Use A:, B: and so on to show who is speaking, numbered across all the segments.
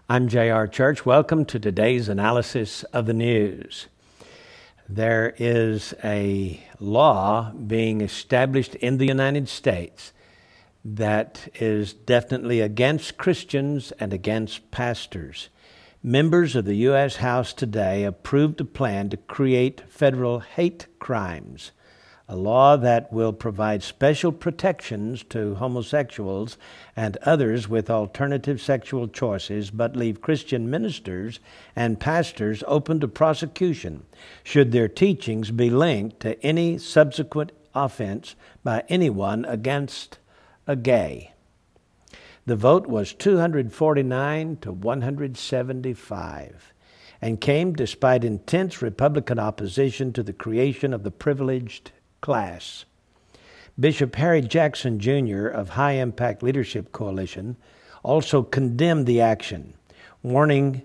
A: I'm J.R. Church. Welcome to today's analysis of the news. There is a law being established in the United States that is definitely against Christians and against pastors. Members of the U.S. House today approved a plan to create federal hate crimes, a law that will provide special protections to homosexuals and others with alternative sexual choices, but leave Christian ministers and pastors open to prosecution should their teachings be linked to any subsequent offense by anyone against a gay. The vote was 249 to 175 and came despite intense Republican opposition to the creation of the privileged class. Bishop Harry Jackson Jr. of High Impact Leadership Coalition also condemned the action, warning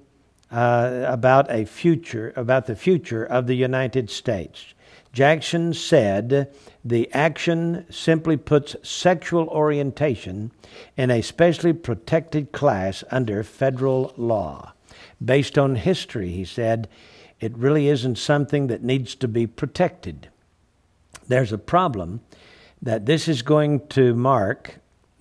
A: about the future of the United States. Jackson said the action simply puts sexual orientation in a specially protected class under federal law. Based on history, he said, it really isn't something that needs to be protected. There's a problem that this is going to mark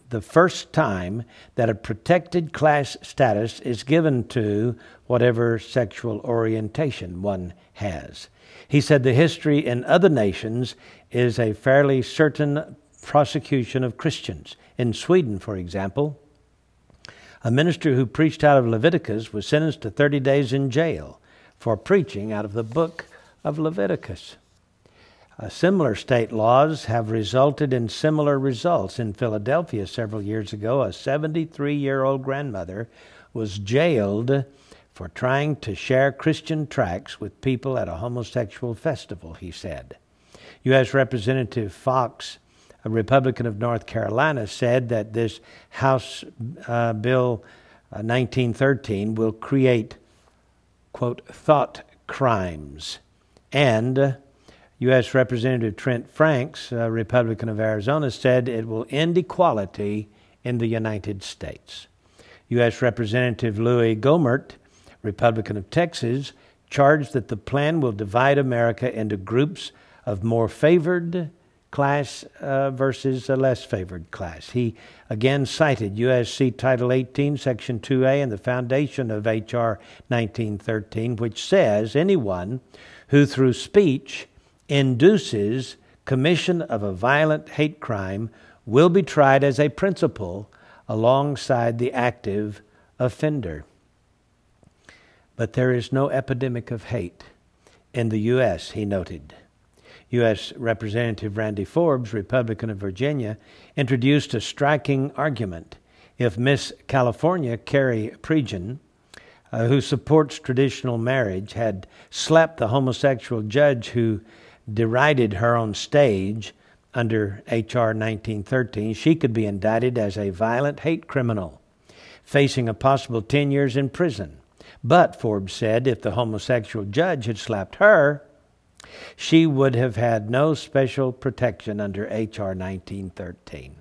A: the first time that a protected class status is given to whatever sexual orientation one has. He said the history in other nations is a fairly certain prosecution of Christians. In Sweden, for example, a minister who preached out of Leviticus was sentenced to 30 days in jail for preaching out of the book of Leviticus. Similar state laws have resulted in similar results. In Philadelphia several years ago, a 73-year-old grandmother was jailed for trying to share Christian tracts with people at a homosexual festival, he said. U.S. Representative Fox, a Republican of North Carolina, said that this House Bill 1913 will create, quote, thought crimes. And U.S. Representative Trent Franks, a Republican of Arizona, said it will end equality in the United States. U.S. Representative Louis Gohmert, Republican of Texas, charged that the plan will divide America into groups of more favored class versus a less favored class. He again cited U.S.C. Title 18, Section 2A, and the foundation of H.R. 1913, which says anyone who through speech induces commission of a violent hate crime will be tried as a principal alongside the active offender. But there is no epidemic of hate in the U.S., he noted. U.S. Representative Randy Forbes, Republican of Virginia, introduced a striking argument. If Miss California, Carrie Prejean, who supports traditional marriage, had slapped the homosexual judge who derided her on stage under H.R. 1913, she could be indicted as a violent hate criminal, facing a possible 10 years in prison. But, Forbes said, if the homosexual judge had slapped her, she would have had no special protection under H.R. 1913.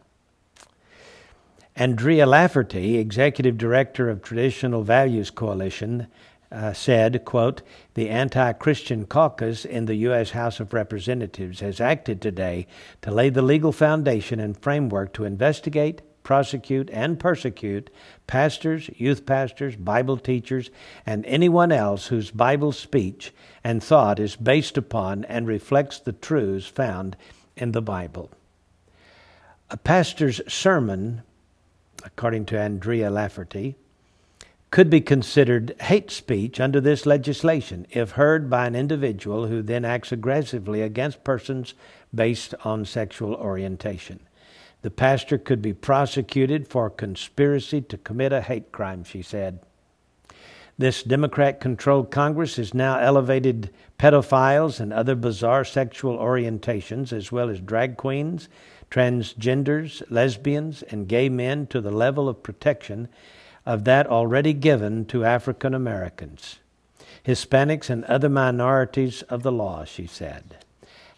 A: Andrea Lafferty, Executive Director of Traditional Values Coalition, said, quote, the anti-Christian caucus in the U.S. House of Representatives has acted today to lay the legal foundation and framework to investigate, prosecute, and persecute pastors, youth pastors, Bible teachers, and anyone else whose Bible speech and thought is based upon and reflects the truths found in the Bible. A pastor's sermon, according to Andrea Lafferty, could be considered hate speech under this legislation if heard by an individual who then acts aggressively against persons based on sexual orientation. The pastor could be prosecuted for conspiracy to commit a hate crime, she said. This Democrat-controlled Congress has now elevated pedophiles and other bizarre sexual orientations, as well as drag queens, transgenders, lesbians, and gay men to the level of protection of that already given to African Americans, Hispanics, and other minorities of the law, she said.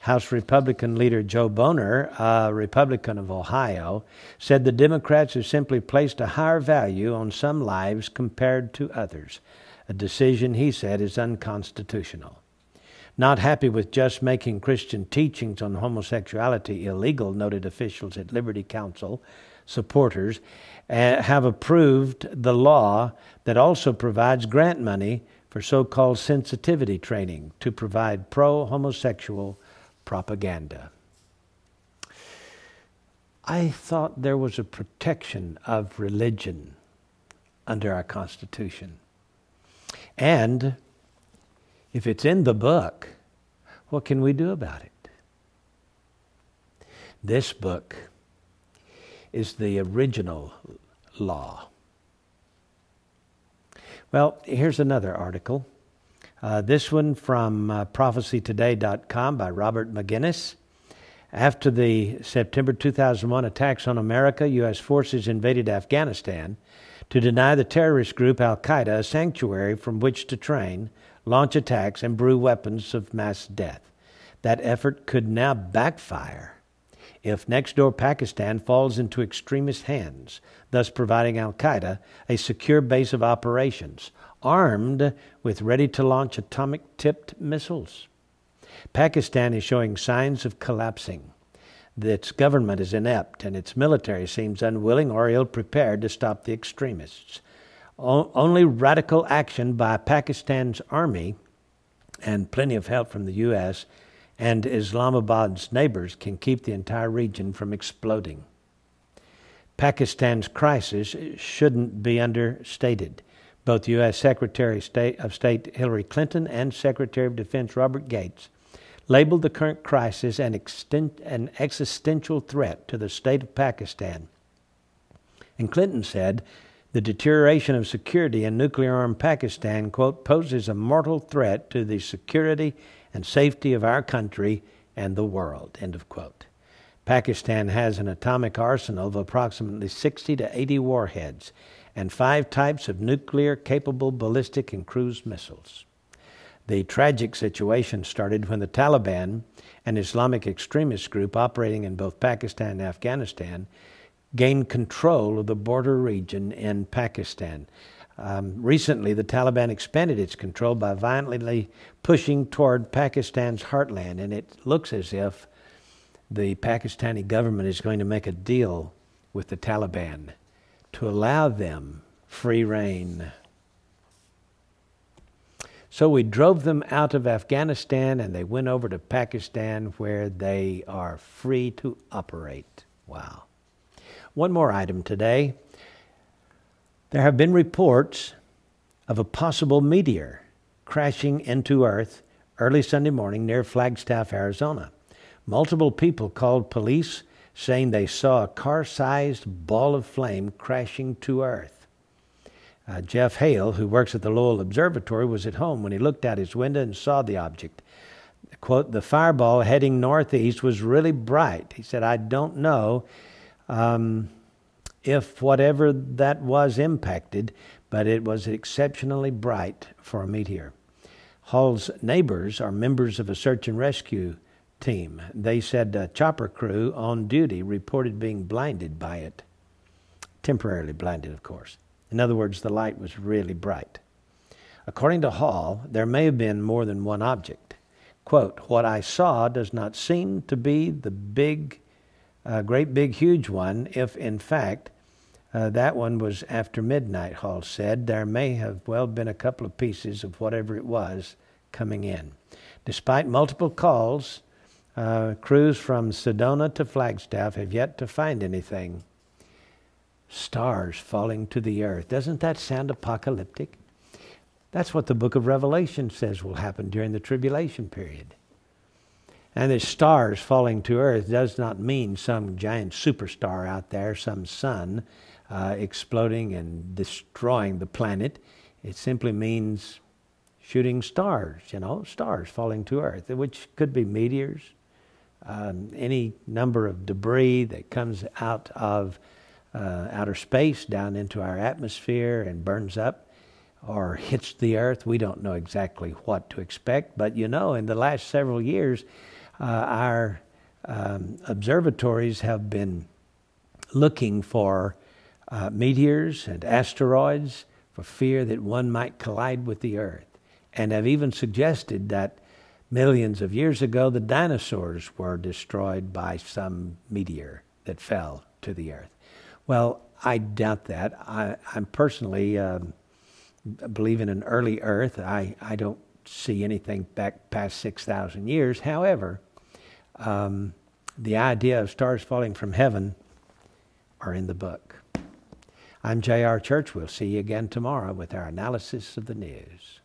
A: House Republican leader Joe Boner, a Republican of Ohio, said the Democrats have simply placed a higher value on some lives compared to others, a decision he said is unconstitutional. Not happy with just making Christian teachings on homosexuality illegal, noted officials at Liberty Counsel supporters have approved the law that also provides grant money for so-called sensitivity training to provide pro-homosexual propaganda. I thought there was a protection of religion under our Constitution. And if it's in the book, what can we do about it? This book is the original law. Well, here's another article. This one from prophecytoday.com by Robert McGinnis. After the September 2001 attacks on America, U.S. forces invaded Afghanistan to deny the terrorist group Al-Qaeda a sanctuary from which to train, launch attacks, and brew weapons of mass death. That effort could now backfire if next door Pakistan falls into extremist hands, thus providing Al-Qaeda a secure base of operations, armed with ready-to-launch atomic-tipped missiles. Pakistan is showing signs of collapsing. Its government is inept, and its military seems unwilling or ill-prepared to stop the extremists. Only radical action by Pakistan's army, and plenty of help from the U.S., and Islamabad's neighbors can keep the entire region from exploding. Pakistan's crisis shouldn't be understated. Both U.S. Secretary of State Hillary Clinton and Secretary of Defense Robert Gates labeled the current crisis an existential threat to the state of Pakistan. And Clinton said, the deterioration of security in nuclear-armed Pakistan, quote, poses a mortal threat to the security and safety of our country and the world, end of quote. Pakistan has an atomic arsenal of approximately 60 to 80 warheads and 5 types of nuclear-capable ballistic and cruise missiles. The tragic situation started when the Taliban, an Islamic extremist group operating in both Pakistan and Afghanistan, gained control of the border region in Pakistan. Recently, the Taliban expanded its control by violently pushing toward Pakistan's heartland, and it looks as if the Pakistani government is going to make a deal with the Taliban to allow them free rein. So we drove them out of Afghanistan, and they went over to Pakistan, where they are free to operate. Wow. One more item today. There have been reports of a possible meteor crashing into Earth early Sunday morning near Flagstaff, Arizona. Multiple people called police saying they saw a car-sized ball of flame crashing to Earth. Jeff Hale, who works at the Lowell Observatory, was at home when he looked out his window and saw the object. Quote, the fireball heading northeast was really bright. He said, I don't know if whatever that was impacted, but it was exceptionally bright for a meteor. Hall's neighbors are members of a search and rescue team. They said a chopper crew on duty reported being blinded by it. Temporarily blinded, of course. In other words, the light was really bright. According to Hall, there may have been more than one object. Quote, what I saw does not seem to be the great big huge one. If in fact that one was after midnight, Hall said, there may have well been a couple of pieces of whatever it was coming in. Despite multiple calls, crews from Sedona to Flagstaff have yet to find anything. Stars falling to the earth. Doesn't that sound apocalyptic? That's what the book of Revelation says will happen during the tribulation period. And the stars falling to earth does not mean some giant superstar out there, some sun exploding and destroying the planet. It simply means shooting stars, stars falling to earth, which could be meteors, any number of debris that comes out of outer space down into our atmosphere and burns up or hits the earth. We don't know exactly what to expect, but in the last several years, Our observatories have been looking for meteors and asteroids for fear that one might collide with the earth, and have even suggested that millions of years ago the dinosaurs were destroyed by some meteor that fell to the earth. Well, I doubt that. I'm personally believe in an early earth. I don't see anything back past 6,000 years. However, the idea of stars falling from heaven are in the book. I'm J.R. Church. We'll see you again tomorrow with our analysis of the news.